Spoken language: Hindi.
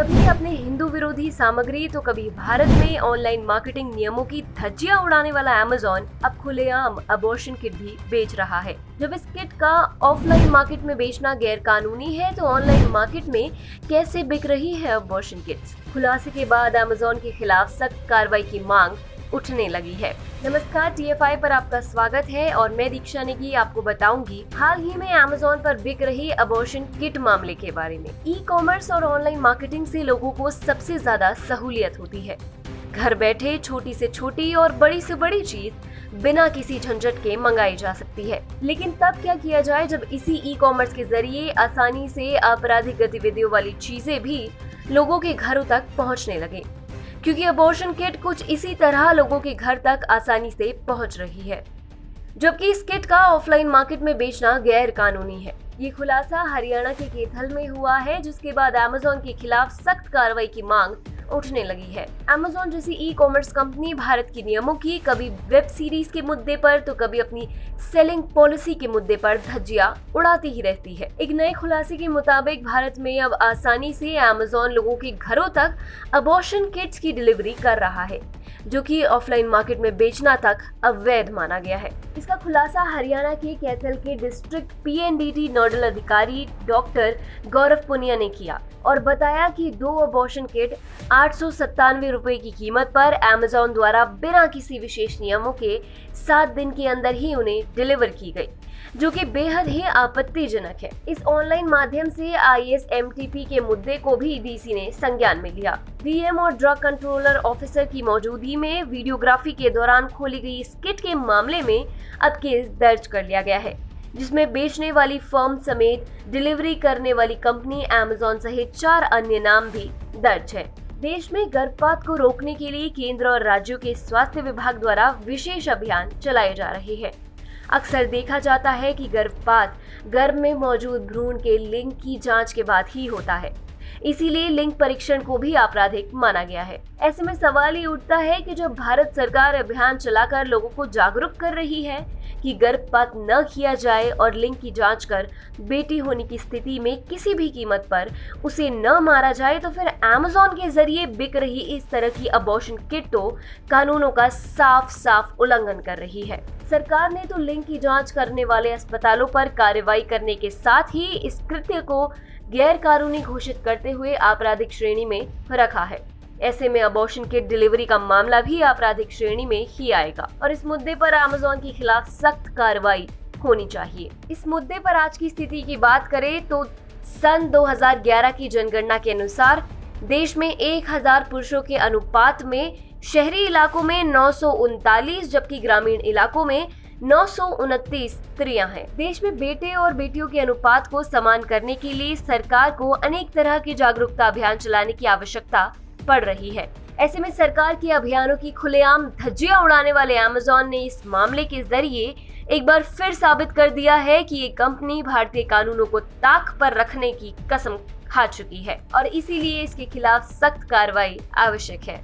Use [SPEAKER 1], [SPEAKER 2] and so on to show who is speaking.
[SPEAKER 1] कभी अपने हिंदू विरोधी सामग्री तो कभी भारत में ऑनलाइन मार्केटिंग नियमों की धज्जियां उड़ाने वाला अमेज़न अब खुलेआम अबॉर्शन किट भी बेच रहा है। जब इस किट का ऑफलाइन मार्केट में बेचना गैर कानूनी है तो ऑनलाइन मार्केट में कैसे बिक रही है अबॉर्शन किट्स? खुलासे के बाद अमेज़न के खिलाफ सख्त कार्रवाई की मांग उठने लगी है। नमस्कार, TFI पर आपका स्वागत है और मैं दीक्षा नेगी आपको बताऊंगी हाल ही में अमेज़न पर बिक रही अबॉर्शन किट मामले के बारे में। ई-कॉमर्स और ऑनलाइन मार्केटिंग से लोगों को सबसे ज्यादा सहूलियत होती है। घर बैठे छोटी से छोटी और बड़ी से बड़ी चीज बिना किसी झंझट के मंगाई जा सकती है। लेकिन तब क्या किया जाए जब इसी ई-कॉमर्स के जरिए आसानी से आपराधिक गतिविधियों वाली चीजें भी लोगों के घरों तक पहुँचने लगे, क्योंकि अबॉर्शन किट कुछ इसी तरह लोगों के घर तक आसानी से पहुंच रही है, जबकि इस किट का ऑफलाइन मार्केट में बेचना गैर कानूनी है। ये खुलासा हरियाणा के कैथल में हुआ है, जिसके बाद अमेज़न के खिलाफ सख्त कार्रवाई की मांग उठने लगी है। अमेज़न जैसी ई-कॉमर्स कंपनी भारत के नियमों की कभी वेब सीरीज के मुद्दे पर तो कभी अपनी सेलिंग पॉलिसी के मुद्दे पर धज्जियां उड़ाती ही रहती है। एक नए खुलासे के मुताबिक भारत में अब आसानी से अमेज़न लोगों के घरों तक अबॉर्शन किट्स की डिलीवरी कर रहा है, जो कि ऑफलाइन मार्केट में बेचना तक अवैध माना गया है। इसका खुलासा हरियाणा के कैथल के डिस्ट्रिक्ट PNDT नोडल अधिकारी डॉक्टर गौरव पुनिया ने किया और बताया कि 2 अबॉर्शन किट 897 रुपए की कीमत पर अमेज़न द्वारा बिना किसी विशेष नियमों के 7 दिन के अंदर ही उन्हें डिलीवर की गई, जो कि बेहद ही आपत्तिजनक है। इस ऑनलाइन माध्यम से ISMTP के मुद्दे को भी DC ने संज्ञान में लिया। DM और ड्रग कंट्रोलर ऑफिसर की मौजूदगी में वीडियोग्राफी के दौरान खोली गई इस किट के मामले में अब केस दर्ज कर लिया गया है, जिसमें बेचने वाली फर्म समेत डिलीवरी करने वाली कंपनी अमेज़न सहित 4 अन्य नाम भी दर्ज है। देश में गर्भपात को रोकने के लिए केंद्र और राज्यों के स्वास्थ्य विभाग द्वारा विशेष अभियान चलाए जा रहे हैं। अक्सर देखा जाता है कि गर्भपात गर्भ में मौजूद भ्रूण के लिंग की जांच के बाद ही होता है, इसीलिए लिंग परीक्षण को भी आपराधिक माना गया है। ऐसे में सवाल ये उठता है कि जब भारत सरकार अभियान चलाकर लोगों को जागरूक कर रही है कि गर्भपात न किया जाए और लिंग की जांच कर बेटी होने की स्थिति में किसी भी कीमत पर उसे न मारा जाए, तो फिर अमेज़न के जरिए बिक रही इस तरह की अबॉर्शन किट तो कानूनों का साफ साफ उल्लंघन कर रही है। सरकार ने तो लिंग की जांच करने वाले अस्पतालों पर कार्रवाई करने के साथ ही इस कृत्य को गैर कानूनी घोषित करते हुए आपराधिक श्रेणी में रखा है। ऐसे में अबॉर्शन किट डिलीवरी का मामला भी आपराधिक श्रेणी में ही आएगा और इस मुद्दे पर अमेज़न के खिलाफ सख्त कार्रवाई होनी चाहिए। इस मुद्दे पर आज की स्थिति की बात करें तो सन 2011 की जनगणना के अनुसार देश में 1000 पुरुषों के अनुपात में शहरी इलाकों में 939 जबकि ग्रामीण इलाकों में 929 स्त्रियां हैं। देश में बेटे और बेटियों के अनुपात को समान करने के लिए सरकार को अनेक तरह के जागरूकता अभियान चलाने की आवश्यकता पड़ रही है। ऐसे में सरकार के अभियानों की खुलेआम धज्जियां उड़ाने वाले अमेज़न ने इस मामले के जरिए एक बार फिर साबित कर दिया है कि ये कंपनी भारतीय कानूनों को ताक पर रखने की कसम खा चुकी है और इसीलिए इसके खिलाफ सख्त कार्रवाई आवश्यक है।